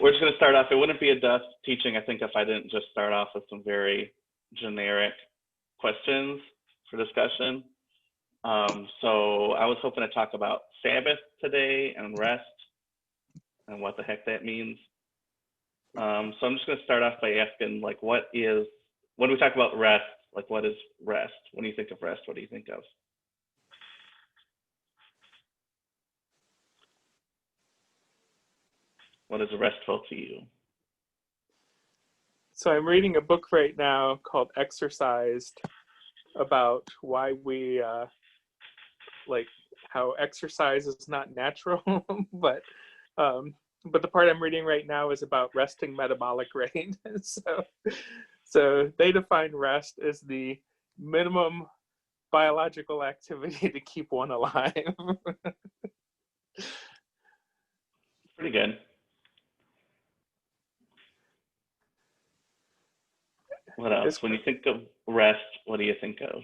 we're just going to start off. It wouldn't be a dust teaching, I think, if I didn't just start off with some very generic questions for discussion. So I was hoping to talk about Sabbath today and rest and what the heck that means. So I'm just going to start off by asking, like, when we talk about rest, like, what is rest? When you think of rest, what do you think of? What is restful to you? So I'm reading a book right now called Exercised about why we like how exercise is not natural, but the part I'm reading right now is about resting metabolic rate. So they define rest as the minimum biological activity to keep one alive. Pretty good. What else? When you think of rest, what do you think of?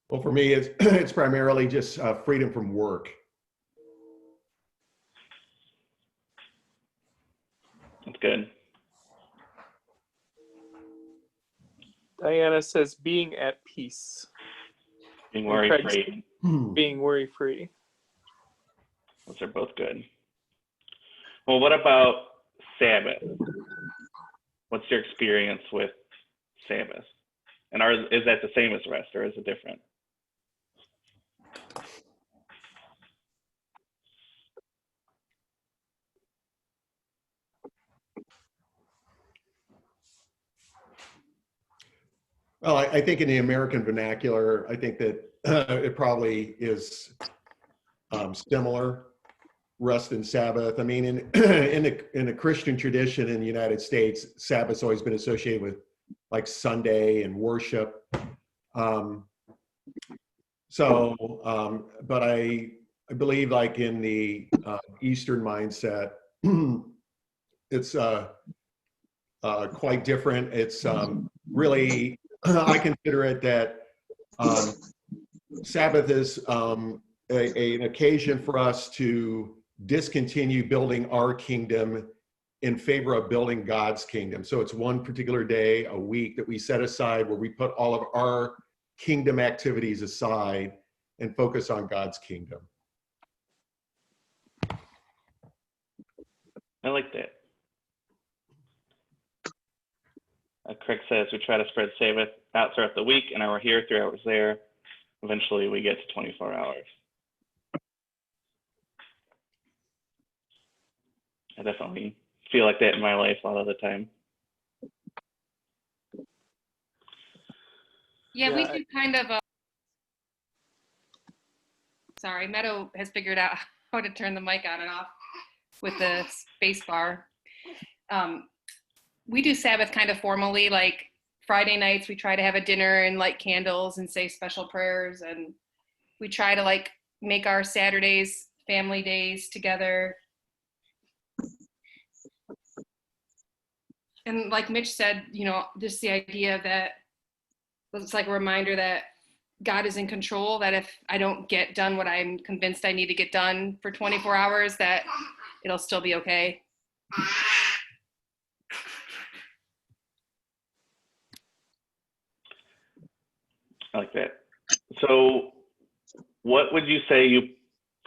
Well, for me, it's primarily just freedom from work. That's good. Diana says being at peace. Being worry-free. Being worry-free. Those are both good. Well, what about Sabbath? What's your experience with Sabbath? And is that the same as rest, or is it different? Well, I think in the American vernacular, I think that it probably is similar, rest and Sabbath. I mean, in the Christian tradition in the United States, Sabbath's always been associated with like Sunday and worship. But I believe, like in the Eastern mindset, it's quite different. It's really, I consider it that Sabbath is an occasion for us to discontinue building our kingdom in favor of building God's kingdom. So it's one particular day a week that we set aside where we put all of our kingdom activities aside and focus on God's kingdom. I like that. Craig says we try to spread Sabbath out throughout the week, an hour here, 3 hours there. Eventually we get to 24 hours. I definitely feel like that in my life a lot of the time. Yeah, we do kind of sorry, Meadow has figured out how to turn the mic on and off with the space bar. We do Sabbath kind of formally, like Friday nights we try to have a dinner and light candles and say special prayers, and we try to like make our Saturdays family days together. And like Mitch said, you know, just the idea that it's like a reminder that God is in control, that if I don't get done what I'm convinced I need to get done for 24 hours, that it'll still be okay. I like that. So what would you say you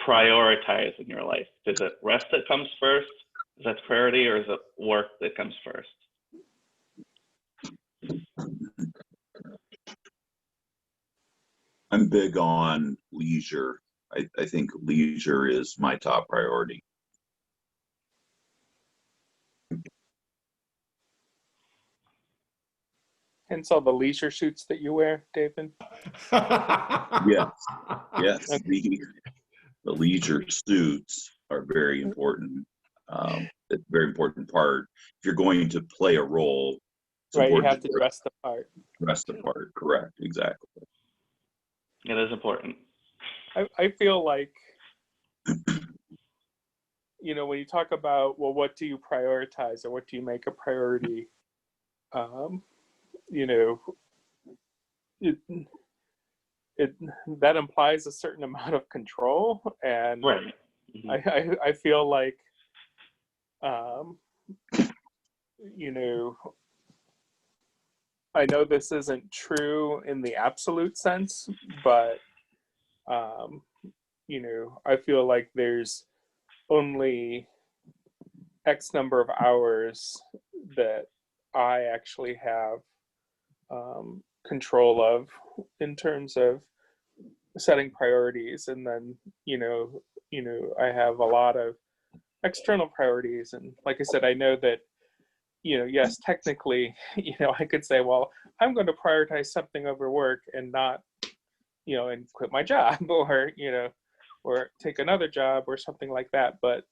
prioritize in your life? Is it rest that comes first? Is that priority, or is it work that comes first? I'm big on leisure. I think leisure is my top priority. Hence all the leisure suits that you wear, David. Yes. The leisure suits are very important. It's a very important part. If you're going to play a role, it's right, you important have to dress the part. Dress the part, correct, exactly. It is important. I feel like, you know, when you talk about, well, what do you prioritize or what do you make a priority? You know, that implies a certain amount of control, and Right. Mhm. I feel like, you know, I know this isn't true in the absolute sense, but you know, I feel like there's only X number of hours that I actually have control of in terms of setting priorities, and then I have a lot of external priorities, and like I said, I know that yes, technically, I could say, well, I'm going to prioritize something over work and not, and quit my job or take another job or something like that. But,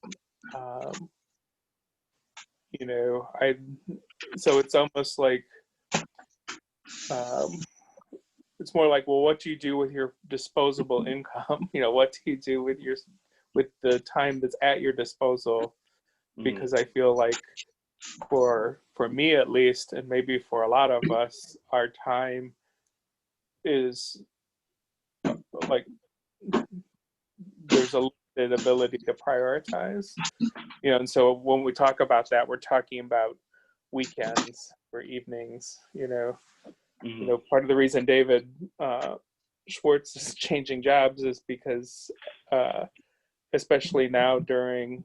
so it's almost like, it's more like, well, what do you do with your disposable income? What do you do with the time that's at your disposal? Because I feel like for me at least, and maybe for a lot of us, our time is like, there's a limited ability to prioritize, and so when we talk about that, we're talking about weekends or evenings. Part of the reason David Schwartz is changing jobs is because especially now during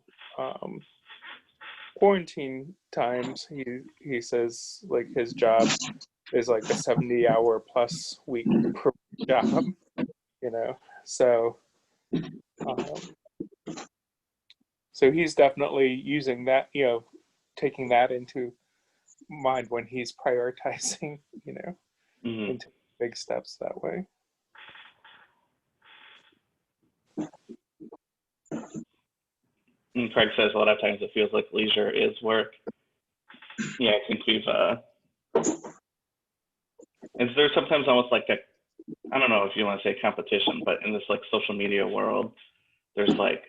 quarantine times, he says like his job is like a 70-hour plus week per job, so he's definitely using that, taking that into mind when he's prioritizing, into big steps that way. And Craig says a lot of times it feels like leisure is work. Yeah, I think and there's sometimes almost like I don't know if you want to say competition, but in this like social media world, there's like,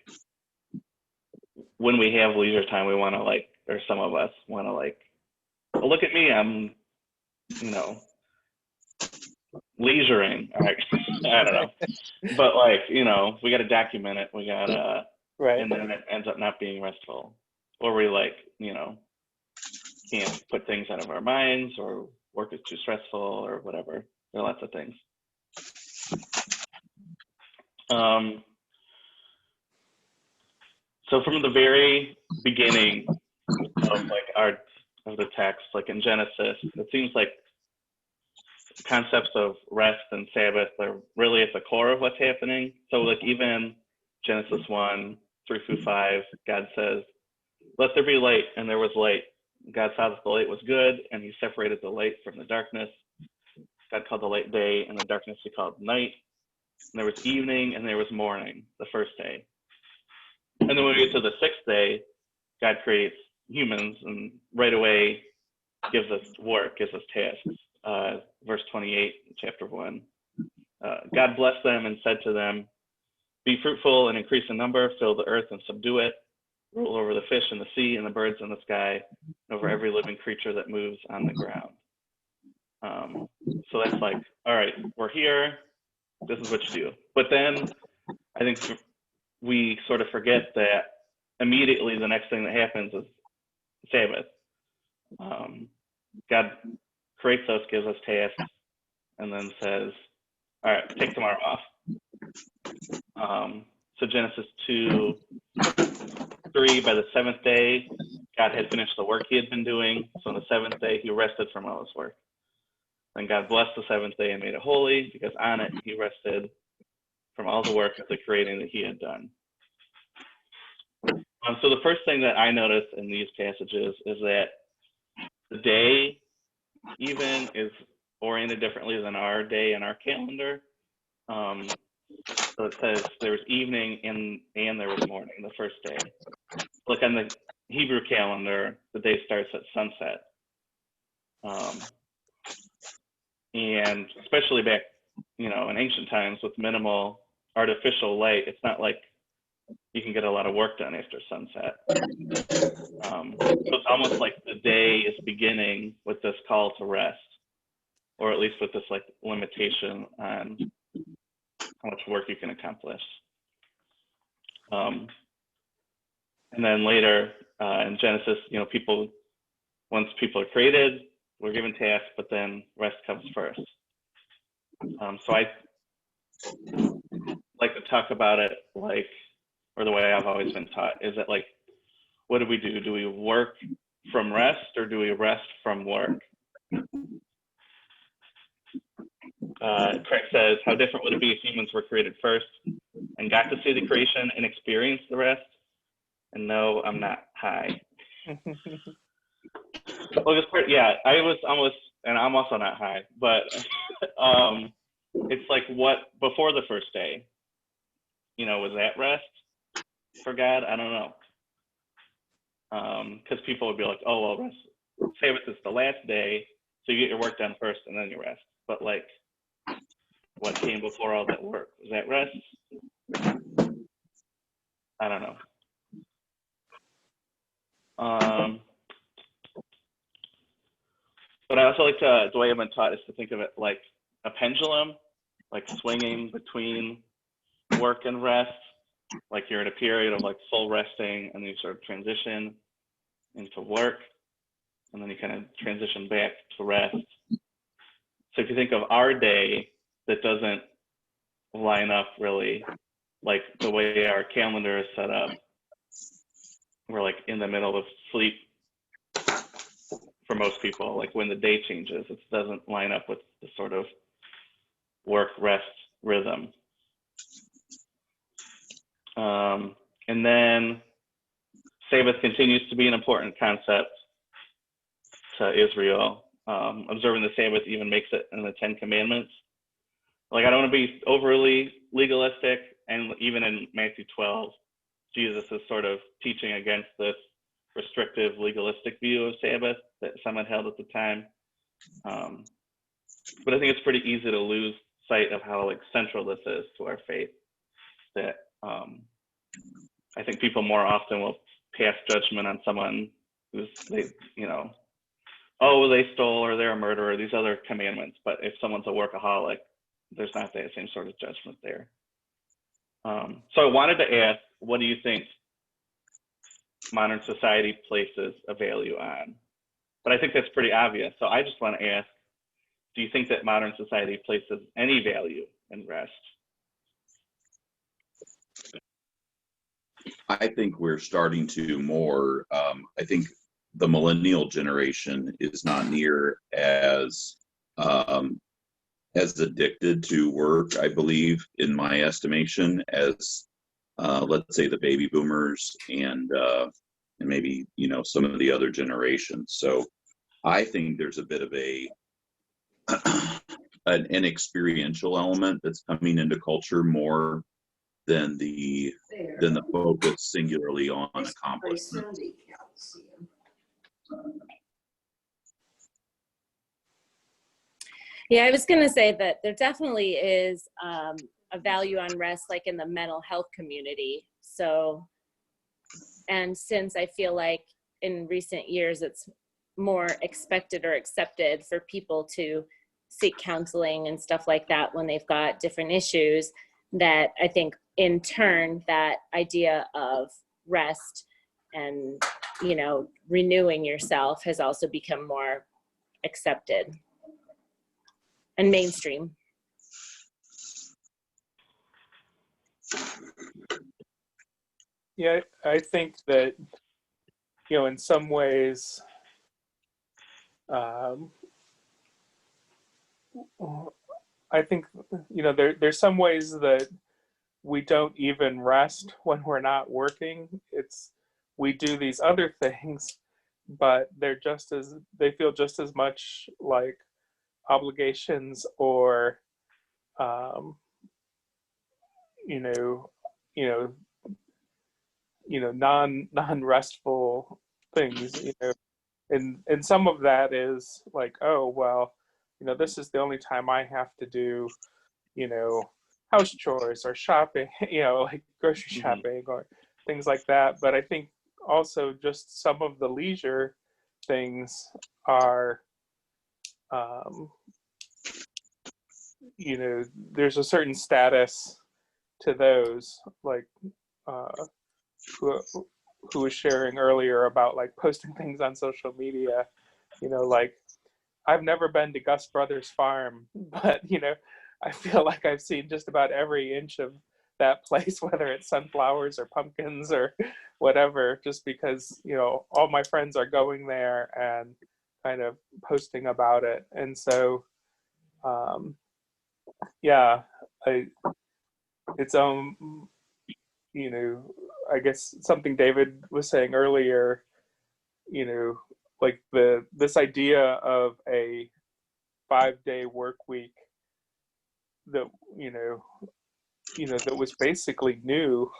when we have leisure time, we want to like, or some of us want to like, well, look at me, I'm, leisuring. All right. I don't know. But like, we got to document it. We got to, right. And then it ends up not being restful. Or we like, can't put things out of our minds, or work is too stressful, or whatever. There are lots of things. So from the very beginning of like of the text, like in Genesis, it seems like concepts of rest and Sabbath are really at the core of what's happening. So like even Genesis 1:3-5, God says, "Let there be light," and there was light. God saw that the light was good, and he separated the light from the darkness. God called the light day, and the darkness he called night. And there was evening, and there was morning, the first day. And then when we get to the sixth day, God creates humans, and right away gives us work, gives us tasks. Verse 28, chapter 1. God blessed them and said to them, "Be fruitful and increase in number, fill the earth and subdue it, rule over the fish in the sea and the birds in the sky, and over every living creature that moves on the ground." So that's like, all right, we're here, this is what you do. But then I think we sort of forget that immediately the next thing that happens is Sabbath. God creates us, gives us tasks, and then says, all right, take tomorrow off. So Genesis 2:3, by the seventh day, God had finished the work he had been doing. So on the seventh day, he rested from all his work. Then God blessed the seventh day and made it holy, because on it he rested from all the work of the creating that he had done. So the first thing that I noticed in these passages is that the day even is oriented differently than our day and our calendar. So it says there was evening and there was morning, the first day. Like on the Hebrew calendar, the day starts at sunset. And especially back, in ancient times with minimal artificial light, it's not like you can get a lot of work done after sunset. So it's almost like the day is beginning with this call to rest, or at least with this like limitation on how much work you can accomplish. And then later in Genesis, once people are created, we're given tasks, but then rest comes first. So I like to talk about it or the way I've always been taught, is that what do we do? Do we work from rest, or do we rest from work? Craig says, how different would it be if humans were created first and got to see the creation and experience the rest? And no, I'm not high. Well, I was almost, and I'm also not high, but it's what before the first day, was that rest for God? I don't know. Because people would be like, oh, well, Sabbath is the last day, so you get your work done first and then you rest. But what came before all that work? Was that rest? I don't know. But I also like to, the way I've been taught is to think of it like a pendulum, swinging between work and rest. You're in a period of full resting, and then you sort of transition into work, and then you kind of transition back to rest. So if you think of our day, that doesn't line up really the way our calendar is set up. We're in the middle of sleep for most people, when the day changes. It doesn't line up with the sort of work-rest rhythm. And then Sabbath continues to be an important concept to Israel. Observing the Sabbath even makes it in the Ten Commandments. I don't want to be overly legalistic, and even in Matthew 12, Jesus is sort of teaching against this restrictive, legalistic view of Sabbath that some had held at the time. But I think it's pretty easy to lose sight of how central this is to our faith. That I think people more often will pass judgment on someone who's they stole, or they're a murderer, these other commandments. But if someone's a workaholic, there's not that same sort of judgment there. So I wanted to ask, what do you think modern society places a value on? But I think that's pretty obvious. So I just want to ask, do you think that modern society places any value in rest? I think we're starting to more. I think the millennial generation is not near as addicted to work, I believe, in my estimation, as let's say the baby boomers and maybe some of the other generations. So I think there's a bit of an experiential element that's coming into culture more than the focus singularly on accomplishment. Yeah, I was going to say that there definitely is a value on rest, in the mental health community. So, and since I feel like in recent years, it's more expected or accepted for people to seek counseling and stuff like that when they've got different issues, that I think in turn, that idea of rest and, renewing yourself has also become more accepted and mainstream. Yeah, I think that, in some ways, I think, there's some ways that we don't even rest when we're not working. We do these other things, but they feel just as much like obligations or non-restful things, and some of that is oh, well, this is the only time I have to do house chores or shopping, grocery shopping or things like that. But I think also just some of the leisure things are there's a certain status to those, like who was sharing earlier about like posting things on social media, like I've never been to Gus Brothers Farm, but I feel like I've seen just about every inch of that place, whether it's sunflowers or pumpkins or whatever, just because all my friends are going there and kind of posting about it. And so yeah, it's I guess something David was saying earlier, like this idea of a 5-day work week that that was basically new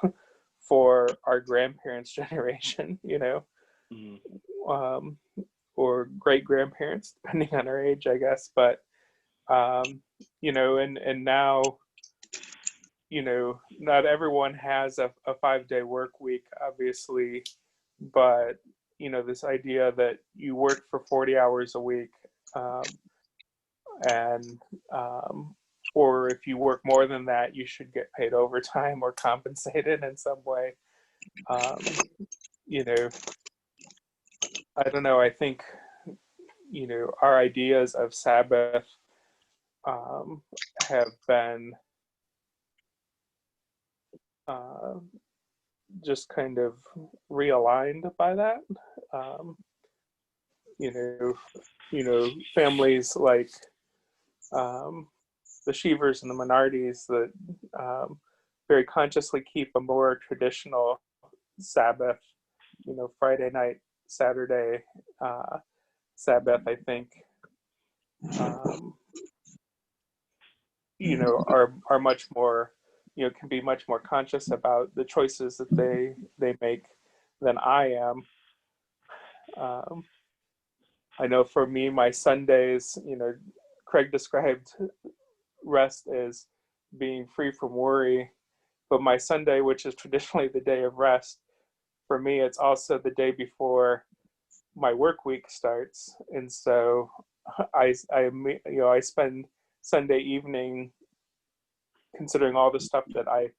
for our grandparents' generation, or great grandparents, depending on our age, I guess. But and now not everyone has a 5-day work week, obviously, but this idea that you work for 40 hours a week, and or if you work more than that, you should get paid overtime or compensated in some way. I don't know. I think our ideas of Sabbath have been just kind of realigned by that. Families like the Shevers and the Minardis that very consciously keep a more traditional Sabbath, Friday night, Saturday Sabbath, I think, are much more, can be much more conscious about the choices that they make than I am. I know for me, my Sundays, Craig described rest as being free from worry, but my Sunday, which is traditionally the day of rest, for me, it's also the day before my work week starts. And so I spend Sunday evening considering all the stuff that I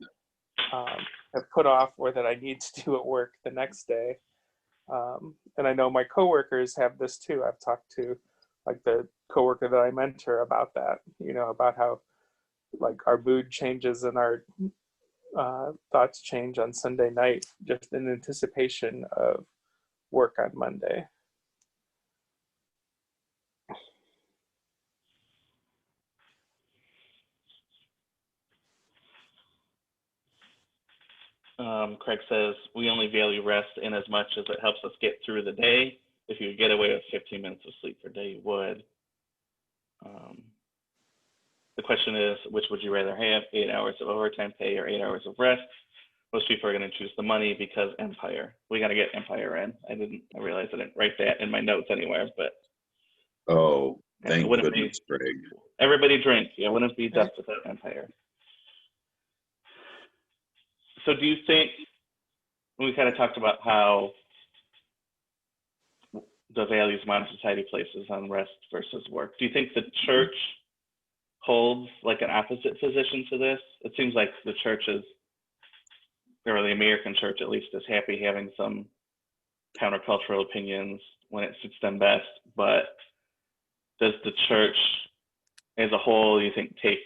have put off or that I need to do at work the next day. And I know my coworkers have this too. I've talked to like the coworker that I mentor about that, about how like our mood changes and our thoughts change on Sunday night, just in anticipation of work on Monday. Craig says, we only value rest in as much as it helps us get through the day. If you could get away with 15 minutes of sleep per day, you would. The question is, which would you rather have, 8 hours of overtime pay or 8 hours of rest? Most people are going to choose the money because Empire. We got to get Empire in. I realized I didn't write that in my notes anywhere, but. Oh, thank goodness, Greg. Everybody drink. Yeah, wouldn't be dust without Empire. So do you think, we kind of talked about how the values modern society places on rest versus work. Do you think the church holds like an opposite position to this? It seems like the church is, or the American church at least, is happy having some countercultural opinions when it suits them best. But does the church as a whole, you think, take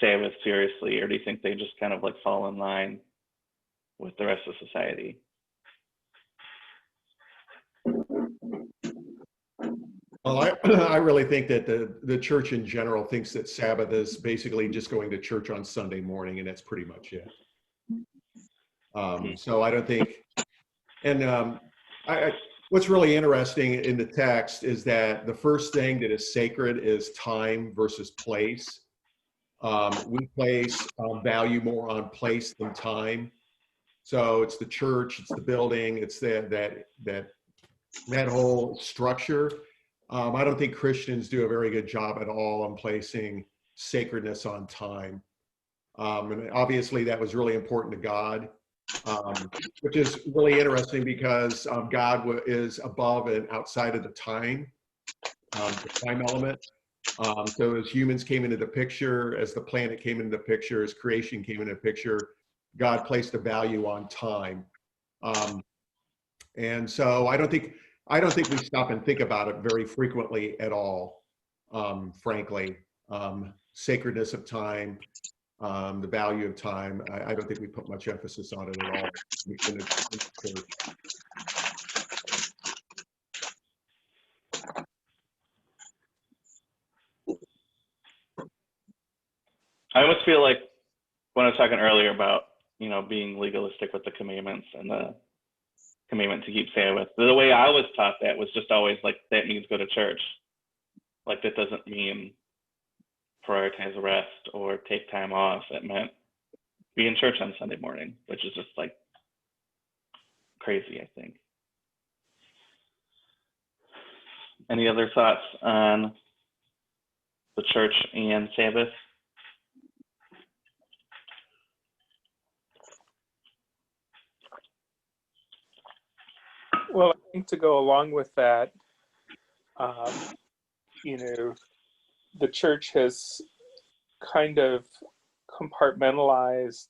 Sabbath seriously, or do you think they just kind of like fall in line with the rest of society? Well, I really think that the church in general thinks that Sabbath is basically just going to church on Sunday morning, and that's pretty much it. So I don't think, and what's really interesting in the text is that the first thing that is sacred is time versus place. We place value more on place than time. So it's the church, it's the building, it's that whole structure. I don't think Christians do a very good job at all on placing sacredness on time. And obviously that was really important to God, which is really interesting because God is above and outside of the time element. So as humans came into the picture, as the planet came into the picture, as creation came into the picture, God placed a value on time. And so I don't think we stop and think about it very frequently at all, frankly. Sacredness of time, the value of time. I don't think we put much emphasis on it at all in the church. I almost feel like when I was talking earlier about, you know, being legalistic with the commandments and the commandment to keep Sabbath, the way I was taught that was just always like, that means go to church. Like, that doesn't mean prioritize rest or take time off. It meant be in church on Sunday morning, which is just like crazy, I think. Any other thoughts on the church and Sabbath? Well, I think to go along with that, you know, the church has kind of compartmentalized.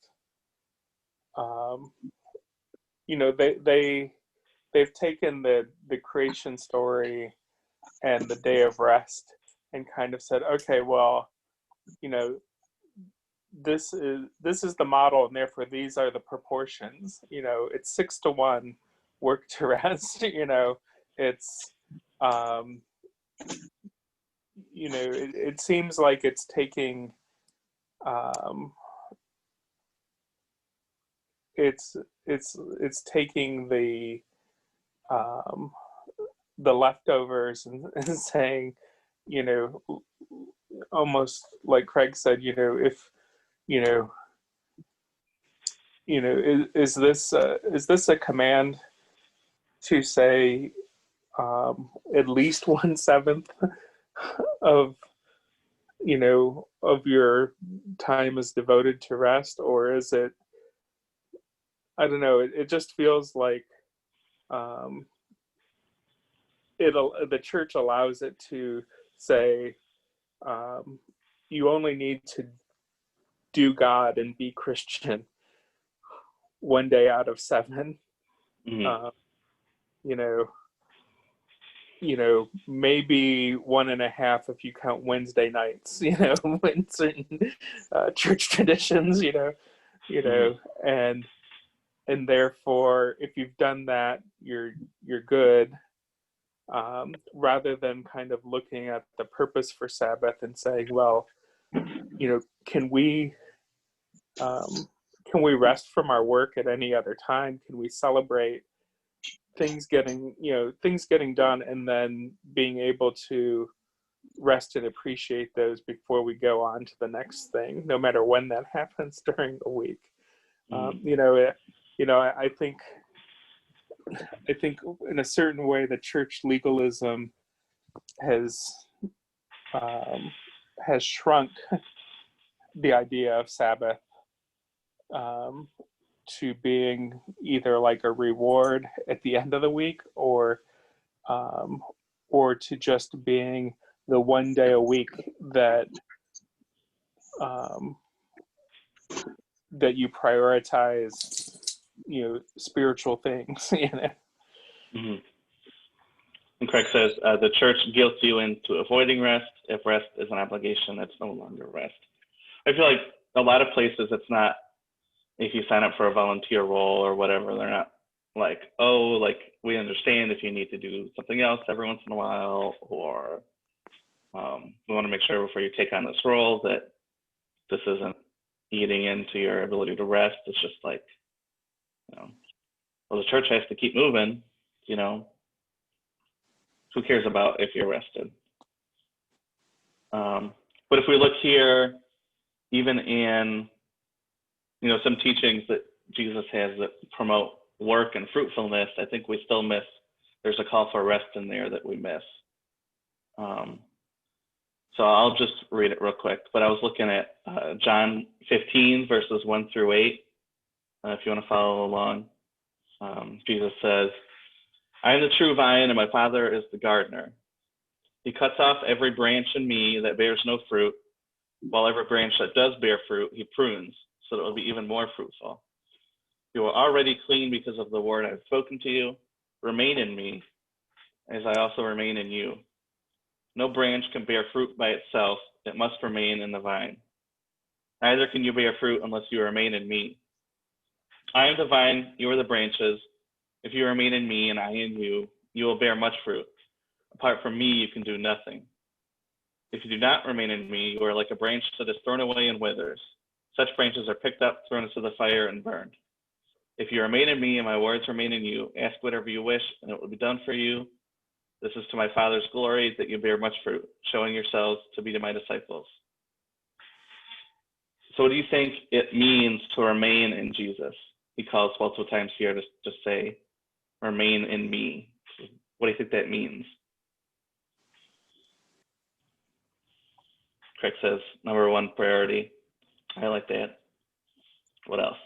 You know, they've taken the creation story and the day of rest and kind of said, okay, well, you know, this is the model, and therefore these are the proportions. You know, it's 6-to-1 work to rest. You know, it's you know, it seems like it's taking it's taking the leftovers and saying, you know, almost like Craig said, you know, if is this a command to say at least 1/7 of, you know, of your time is devoted to rest, or is it, I don't know, it just feels like the church allows it to say you only need to do God and be Christian 1 day out of 7. Mm-hmm. You know, maybe 1.5 if you count Wednesday nights, you know, when certain church traditions, you know, Mm-hmm. and therefore, if you've done that, you're good. Rather than kind of looking at the purpose for Sabbath and saying, well, you know, can we rest from our work at any other time? Can we celebrate things getting done, and then being able to rest and appreciate those before we go on to the next thing, no matter when that happens during the week? Mm-hmm. I think in a certain way the church legalism has shrunk the idea of Sabbath to being either like a reward at the end of the week, or to just being the 1 day a week that that you prioritize, you know, spiritual things. You know. Mm-hmm. And Craig says the church guilts you into avoiding rest. If rest is an obligation, it's no longer rest. I feel like a lot of places it's not, if you sign up for a volunteer role or whatever, they're not like, oh, like, we understand if you need to do something else every once in a while, or we want to make sure before you take on this role that this isn't eating into your ability to rest. It's just like, you know, well, the church has to keep moving, you know, who cares about if you're rested? But if we look here, even in, you know, some teachings that Jesus has that promote work and fruitfulness, I think we still miss, there's a call for rest in there that we miss. So I'll just read it real quick, but I was looking at John 15 verses 1 through 8. If you want to follow along, Jesus says, I am the true vine and my Father is the gardener. He cuts off every branch in me that bears no fruit, while every branch that does bear fruit, he prunes, so that it will be even more fruitful. You are already clean because of the word I've spoken to you. Remain in me, as I also remain in you. No branch can bear fruit by itself. It must remain in the vine. Neither can you bear fruit unless you remain in me. I am the vine, you are the branches. If you remain in me and I in you, you will bear much fruit. Apart from me, you can do nothing. If you do not remain in me, you are like a branch that is thrown away and withers. Such branches are picked up, thrown into the fire, and burned. If you remain in me and my words remain in you, ask whatever you wish, and it will be done for you. This is to my Father's glory, that you bear much fruit, showing yourselves to be my disciples. So what do you think it means to remain in Jesus? He calls multiple times here to just say, remain in me. What do you think that means? Craig says, number one priority. I like that. What else?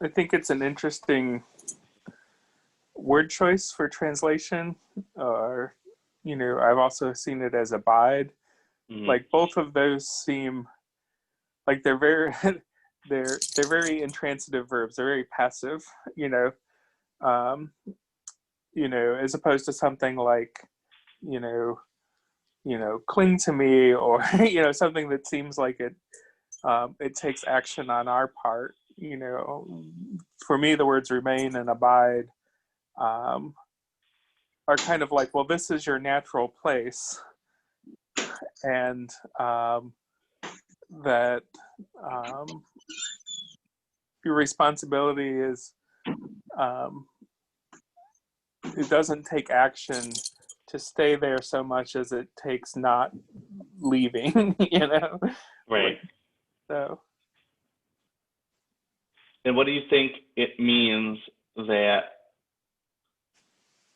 I think it's an interesting word choice for translation. Or, I've also seen it as abide. Mhm. Like both of those seem like they're very they're very intransitive verbs. They're very passive, as opposed to something like, cling to me, or something that seems like it takes action on our part. For me, the words remain and abide are kind of like, well, this is your natural place, and that your responsibility is it doesn't take action to stay there so much as it takes not leaving, Right. So. And what do you think it means that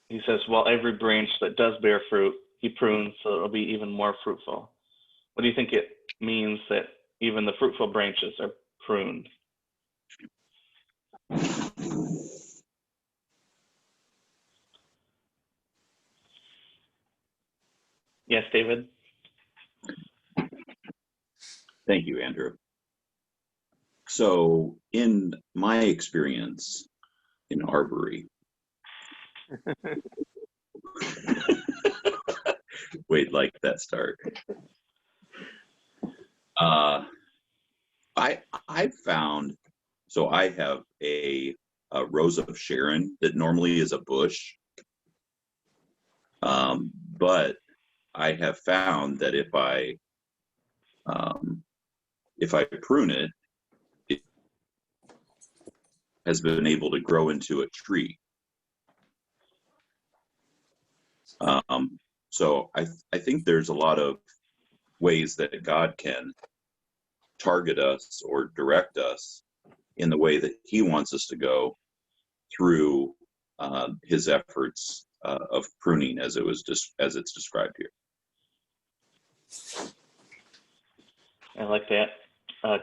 he says, well, every branch that does bear fruit, he prunes so it'll be even more fruitful? What do you think it means that even the fruitful branches are pruned? Yes, David? Thank you, Andrew. So in my experience in Arbory, wait, like that start. I found, so I have a Rose of Sharon that normally is a bush, but I have found that if I prune it, it has been able to grow into a tree. So I think there's a lot of ways that God can target us or direct us in the way that he wants us to go through his efforts of pruning, as it's described here. I like that.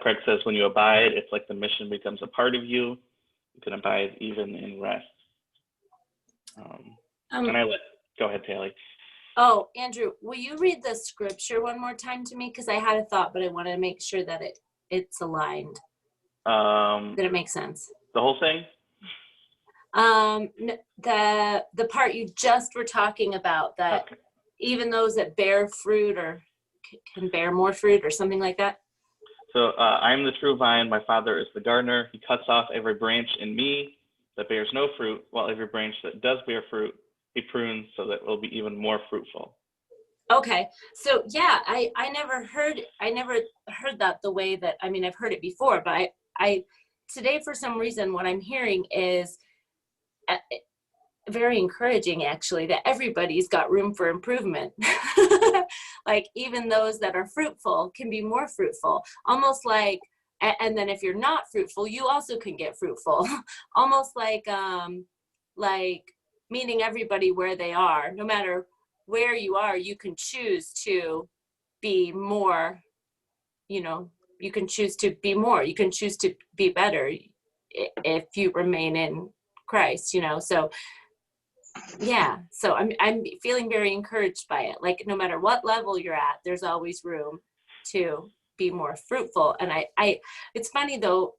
Craig says, when you abide, it's like the mission becomes a part of you. You can abide even in rest. Go ahead, Tally. Oh, Andrew, will you read the scripture one more time to me? Because I had a thought, but I want to make sure that it's aligned. That it makes sense. The whole thing? The part you just were talking about, that Okay. even those that bear fruit or can bear more fruit or something like that. So I am the true vine, my Father is the gardener. He cuts off every branch in me that bears no fruit, while every branch that does bear fruit, he prunes so that it will be even more fruitful. Okay, so yeah, I never heard that the way that, I mean, I've heard it before, but I today for some reason what I'm hearing is very encouraging, actually, that everybody's got room for improvement. Like even those that are fruitful can be more fruitful, almost like, and then if you're not fruitful, you also can get fruitful. Almost like meeting everybody where they are. No matter where you are, you can choose to be more, you can choose to be more, you can choose to be better if you remain in Christ, you know? So yeah, so I'm feeling very encouraged by it. Like no matter what level you're at, there's always room to be more fruitful. And it's funny though,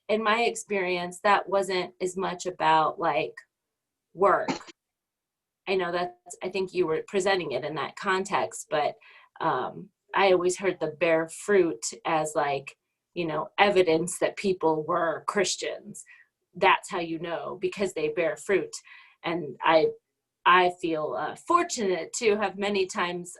in my experience, that wasn't as much about like work. I know I think you were presenting it in that context, but I always heard the bear fruit as like, you know, evidence that people were Christians. That's how you know, because they bear fruit. And I feel fortunate to have many times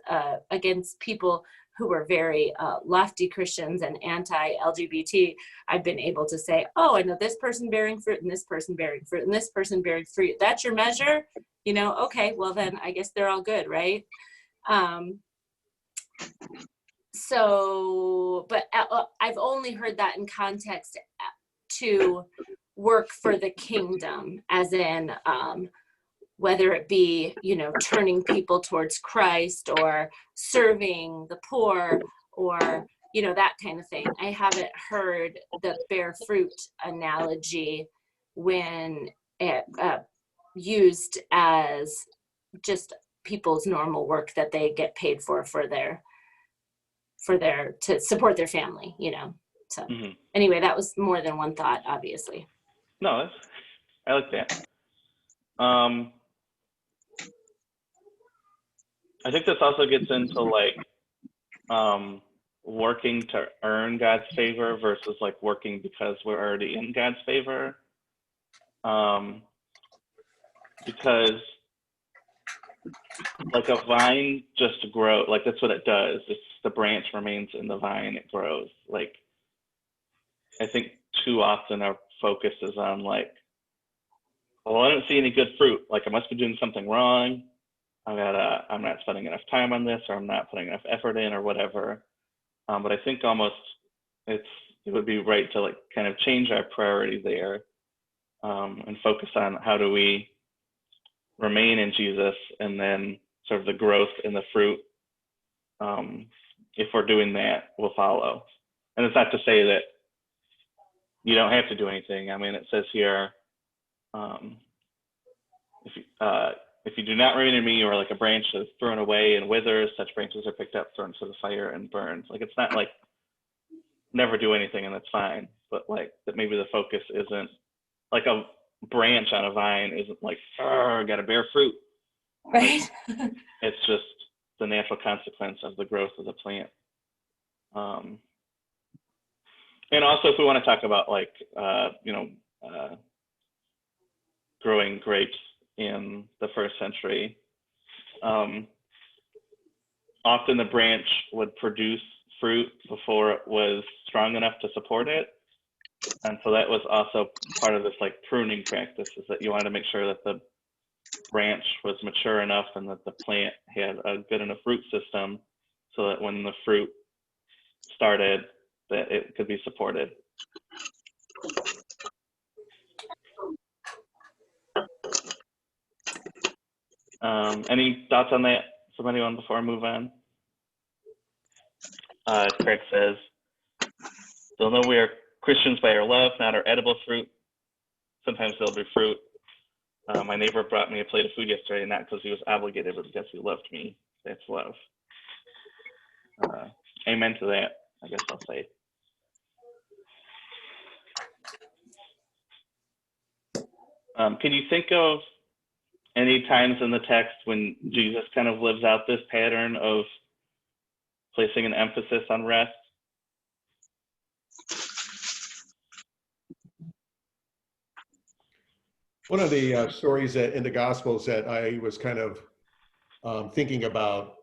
against people who were very lofty Christians and anti-LGBT, I've been able to say, oh, I know this person bearing fruit and this person bearing fruit and this person bearing fruit. That's your measure? You know, okay, well then I guess they're all good, right? So, but I've only heard that in context to work for the kingdom, as in whether it be, you know, turning people towards Christ or serving the poor or, you know, that kind of thing. I haven't heard the bear fruit analogy when it used as just people's normal work that they get paid for to support their family, you know. So anyway, that was more than one thought, obviously. No, I like that. I think this also gets into like working to earn God's favor versus like working because we're already in God's favor. Because like a vine just grows, like that's what it does. It's the branch remains in the vine, it grows. Like I think too often our focus is on like, well, I don't see any good fruit. Like I must be doing something wrong. I'm not spending enough time on this, or I'm not putting enough effort in, or whatever. But I think almost it would be right to like kind of change our priority there, and focus on how do we remain in Jesus, and then sort of the growth and the fruit. If we're doing that, will follow. And it's not to say that you don't have to do anything. I mean, it says here, if you do not remain in me, you are like a branch that is thrown away and withers. Such branches are picked up, thrown to the fire, and burned. Like it's not like never do anything and that's fine, but like that maybe the focus isn't like a branch on a vine isn't like, got to bear fruit. Right. Like, it's just the natural consequence of the growth of the plant. And also, if we want to talk about like, growing grapes in the first century, often the branch would produce fruit before it was strong enough to support it. And so that was also part of this like pruning practice, is that you wanted to make sure that the branch was mature enough and that the plant had a good enough root system so that when the fruit started, that it could be supported. Any thoughts on that from anyone before I move on? Craig says, they'll know we are Christians by our love, not our edible fruit. Sometimes there'll be fruit. My neighbor brought me a plate of food yesterday, not because he was obligated, but because he loved me. That's love. Amen to that, I guess I'll say. Can you think of any times in the text when Jesus kind of lives out this pattern of placing an emphasis on rest? One of the stories that in the Gospels that I was kind of thinking about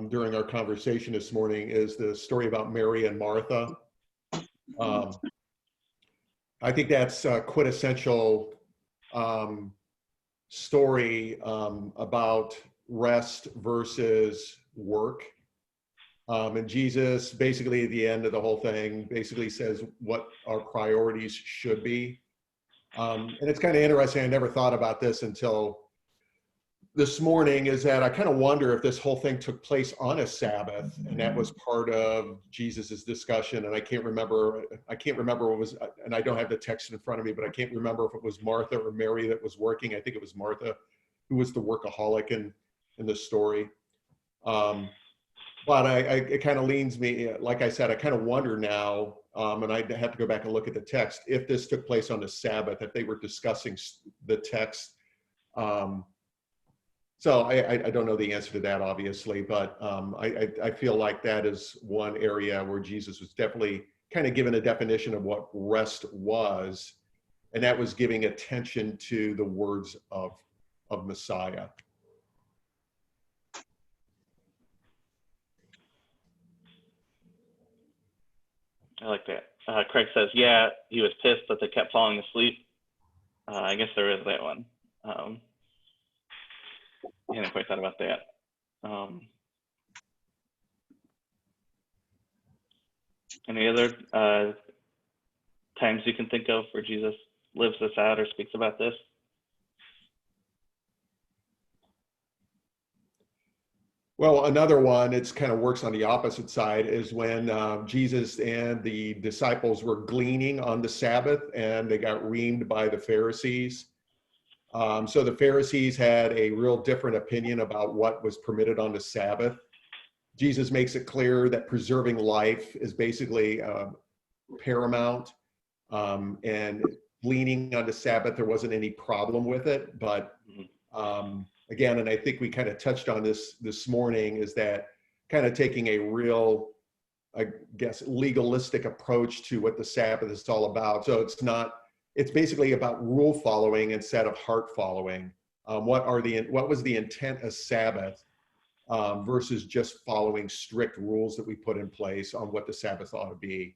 during our conversation this morning is the story about Mary and Martha. I think that's a quintessential story about rest versus work. And Jesus basically at the end of the whole thing basically says what our priorities should be. And it's kind of interesting. I never thought about this until this morning is that I kind of wonder if this whole thing took place on a Sabbath, and that was part of Jesus's discussion. And I can't remember what was, and I don't have the text in front of me, but I can't remember if it was Martha or Mary that was working. I think it was Martha who was the workaholic in the story. But it kind of leans me, like I said, I kind of wonder now, and I have to go back and look at the text, if this took place on the Sabbath, if they were discussing the text. So I don't know the answer to that, obviously, but I feel like that is one area where Jesus was definitely kind of given a definition of what rest was, and that was giving attention to the words of Messiah. I like that. Craig says, yeah, he was pissed that they kept falling asleep. I guess there is that one. I hadn't quite thought about that. Any other times you can think of where Jesus lives this out or speaks about this? Well, another one, it's kind of works on the opposite side, is when Jesus and the disciples were gleaning on the Sabbath and they got reamed by the Pharisees. So the Pharisees had a real different opinion about what was permitted on the Sabbath. Jesus makes it clear that preserving life is basically paramount, and gleaning on the Sabbath, there wasn't any problem with it. But again, and I think we kind of touched on this morning, is that kind of taking a real, I guess, legalistic approach to what the Sabbath is all about. So it's basically about rule following instead of heart following. What was the intent of Sabbath versus just following strict rules that we put in place on what the Sabbath ought to be.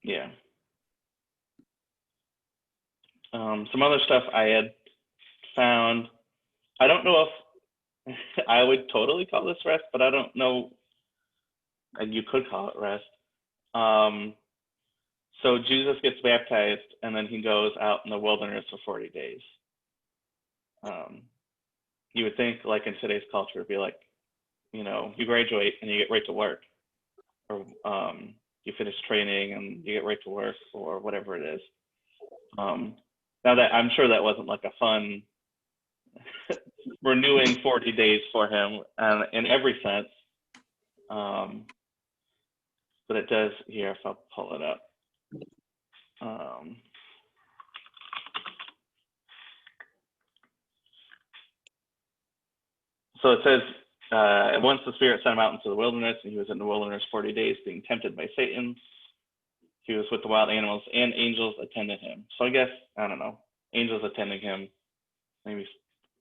Yeah. Some other stuff I had found, I don't know if I would totally call this rest, but I don't know, and you could call it rest. So Jesus gets baptized and then he goes out in the wilderness for 40 days. You would think, like in today's culture, it'd be like, you graduate and you get right to work, or you finish training and you get right to work, or whatever it is. Now that I'm sure that wasn't like a fun renewing 40 days for him in every sense. But it does here, if I'll pull it up. So it says, once the Spirit sent him out into the wilderness, and he was in the wilderness 40 days being tempted by Satan. He was with the wild animals, and angels attended him. So I guess, I don't know, angels attending him, maybe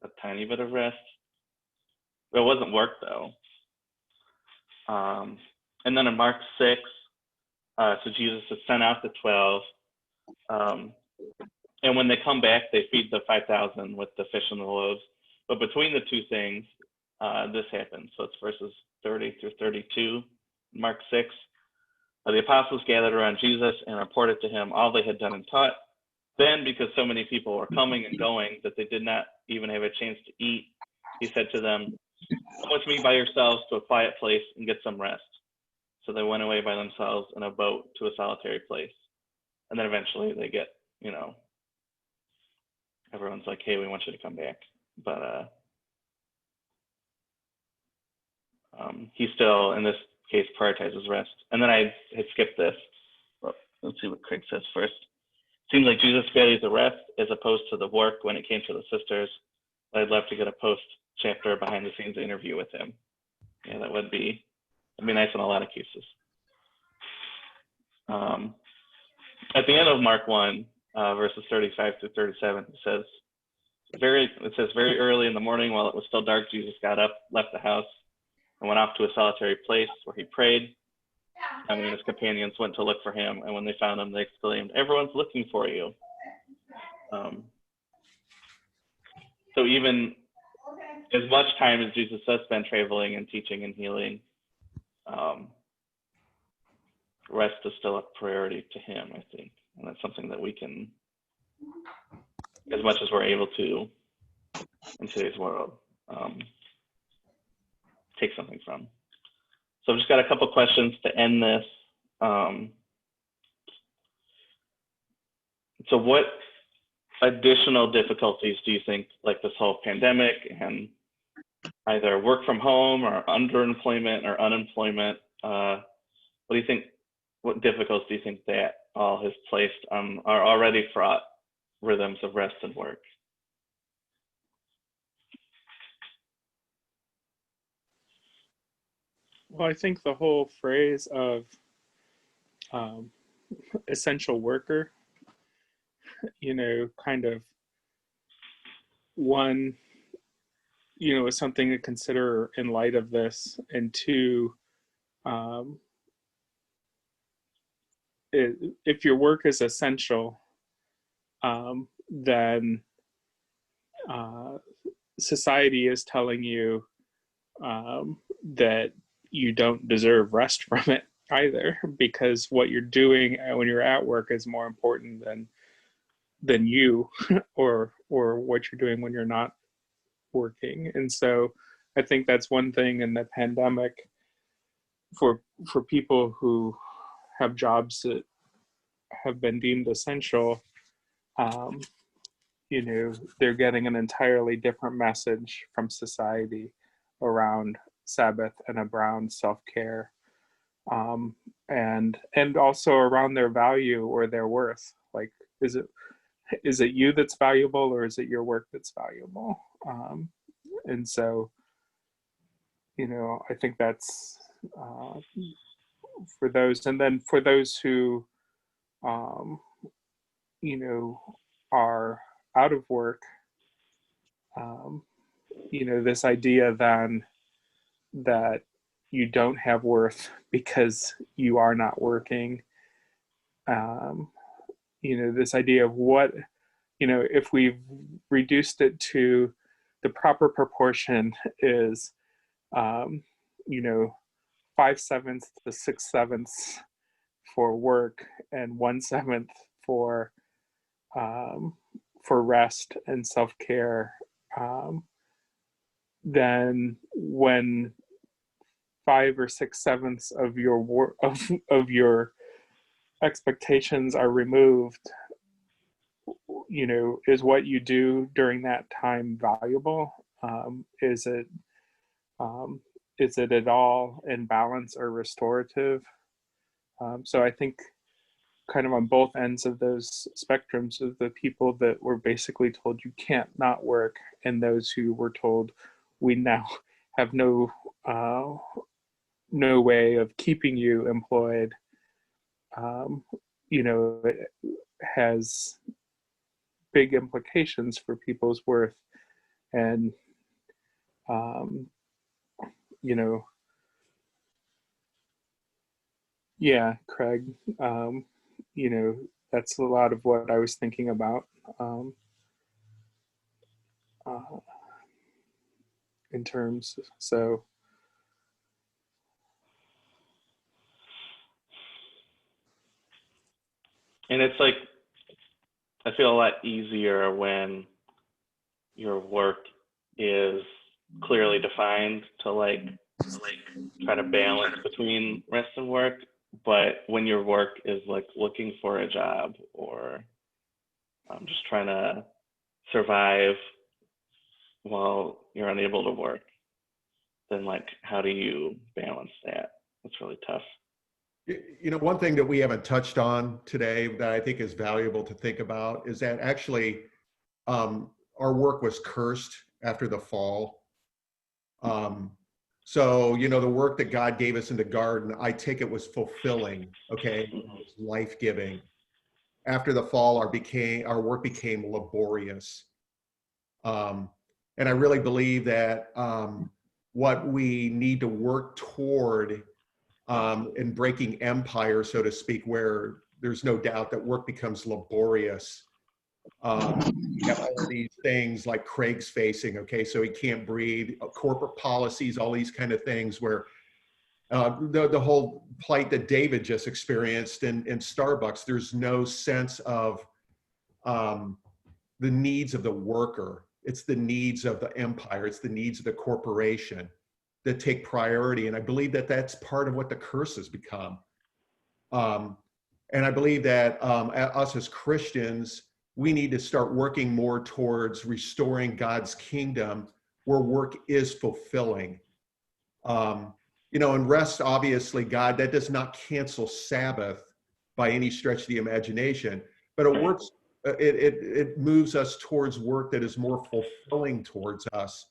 a tiny bit of rest. But it wasn't work, though. And then in Mark 6, so Jesus has sent out the 12. And when they come back, they feed the 5,000 with the fish and the loaves. But between the two things, this happens. So it's verses 30 through 32, Mark 6. The apostles gathered around Jesus and reported to him all they had done and taught. Then, because so many people were coming and going that they did not even have a chance to eat, he said to them, "Come with me by yourselves to a quiet place and get some rest." So they went away by themselves in a boat to a solitary place. And then eventually they get, everyone's like, "Hey, we want you to come back." But he still, in this case, prioritizes rest. And then I had skipped this. Well, let's see what Craig says first. Seems like Jesus values the rest as opposed to the work when it came to the sisters. I'd love to get a post-chapter behind-the-scenes interview with him. Yeah, that'd be nice in a lot of cases. At the end of Mark 1, verses 35 through 37, it says very early in the morning, while it was still dark, Jesus got up, left the house, and went off to a solitary place where he prayed. And when his companions went to look for him, and when they found him, they exclaimed, "Everyone's looking for you." So even as much time as Jesus does spend traveling and teaching and healing, rest is still a priority to him, I think. And that's something that we can as much as we're able to in today's world, take something from. So I've just got a couple questions to end this. So what additional difficulties do you think, like this whole pandemic and either work from home or underemployment or unemployment, what do you think, what difficulties do you think that all has placed on our already fraught rhythms of rest and work? Well, I think the whole phrase of essential worker, kind of one, is something to consider in light of this, and two, if your work is essential, then society is telling you that you don't deserve rest from it either, because what you're doing when you're at work is more important than you or what you're doing when you're not working. And so I think that's one thing in the pandemic for people who have jobs that have been deemed essential. They're getting an entirely different message from society around Sabbath and around self-care, and also around their value or their worth. Like, is it you that's valuable, or is it your work that's valuable? And so, I think that's for those. And then for those who, are out of work, this idea then that you don't have worth because you are not working. This idea of what, if we've reduced it to the proper proportion is, 5/7 to 6/7 for work and 1/7 for rest and self-care, then when 5 or 6/7 of your work of your expectations are removed, is what you do during that time valuable? Is it at all in balance or restorative? So I think kind of on both ends of those spectrums of the people that were basically told you can't not work, and those who were told we now have no way of keeping you employed, it has big implications for people's worth. And yeah, Craig, that's a lot of what I was thinking about in terms. So And it's like, I feel a lot easier when your work is clearly defined to like try to balance between rest and work. But when your work is like looking for a job or just trying to survive while you're unable to work, then like, how do you balance that? It's really tough. One thing that we haven't touched on today that I think is valuable to think about is that actually our work was cursed after the fall. So, the work that God gave us in the garden, I take it was fulfilling, okay? It was life-giving. After the fall, our work became laborious. And I really believe that what we need to work toward in breaking empire, so to speak, where there's no doubt that work becomes laborious. You have all of these things like Craig's facing, okay, so he can't breathe, corporate policies, all these kind of things where the whole plight that David just experienced in Starbucks, there's no sense of the needs of the worker. It's the needs of the empire. It's the needs of the corporation that take priority. And I believe that that's part of what the curse has become. And I believe that us as Christians, we need to start working more towards restoring God's kingdom where work is fulfilling. And rest, obviously, God, that does not cancel Sabbath by any stretch of the imagination, but it works. It moves us towards work that is more fulfilling towards us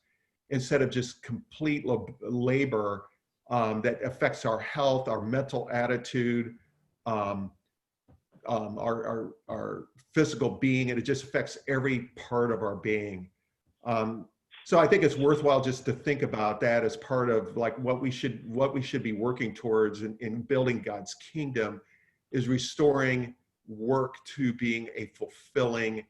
instead of just complete labor that affects our health, our mental attitude, our physical being, and it just affects every part of our being. So I think it's worthwhile just to think about that as part of like what we should be working towards in building God's kingdom is restoring work to being a fulfilling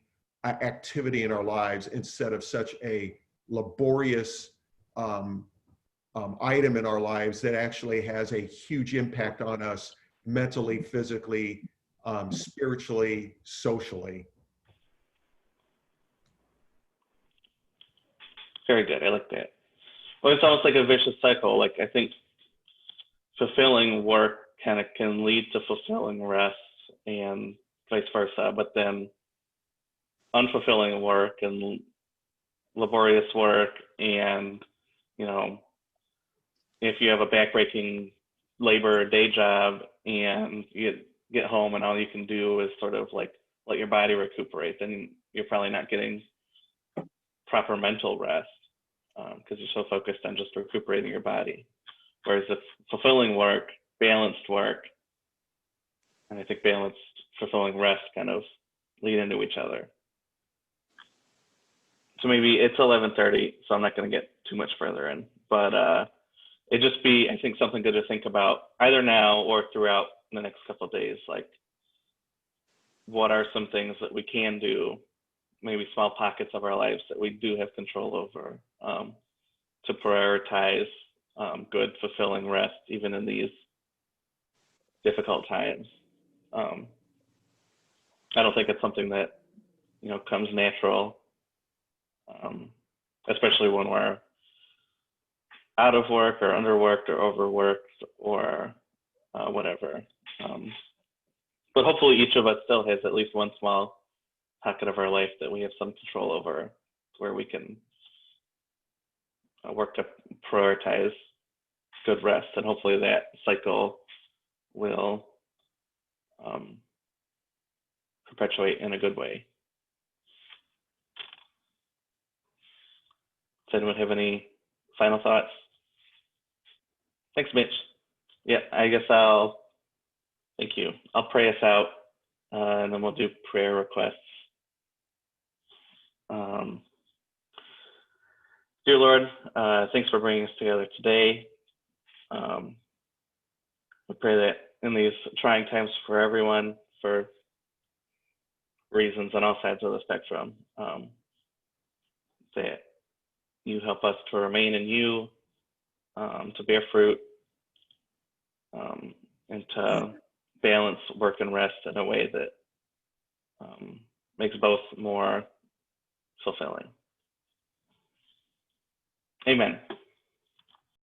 activity in our lives instead of such a laborious item in our lives that actually has a huge impact on us mentally, physically, spiritually, socially. Very good. I like that. Well, it's almost like a vicious cycle. Like I think fulfilling work kind of can lead to fulfilling rest and vice versa, but then unfulfilling work and laborious work and, if you have a backbreaking labor day job and you get home and all you can do is sort of like let your body recuperate, then you're probably not getting proper mental rest because you're so focused on just recuperating your body. Whereas if fulfilling work, balanced work, and I think balanced, fulfilling rest kind of lead into each other. So maybe it's 11:30, so I'm not going to get too much further in, but it'd just be, I think, something good to think about either now or throughout the next couple of days. Like, what are some things that we can do, maybe small pockets of our lives that we do have control over, to prioritize good, fulfilling rest, even in these difficult times. I don't think it's something that, comes natural, especially when we're out of work or underworked or overworked or whatever. But hopefully each of us still has at least one small pocket of our life that we have some control over, where we can work to prioritize good rest, and hopefully that cycle will perpetuate in a good way. Does anyone have any final thoughts? Thanks, Mitch. Yeah, I guess thank you. I'll pray us out, and then we'll do prayer requests. Dear Lord, thanks for bringing us together today. We pray that in these trying times for everyone, for reasons on all sides of the spectrum, that you help us to remain in you, to bear fruit, and to balance work and rest in a way that makes both more fulfilling. Amen.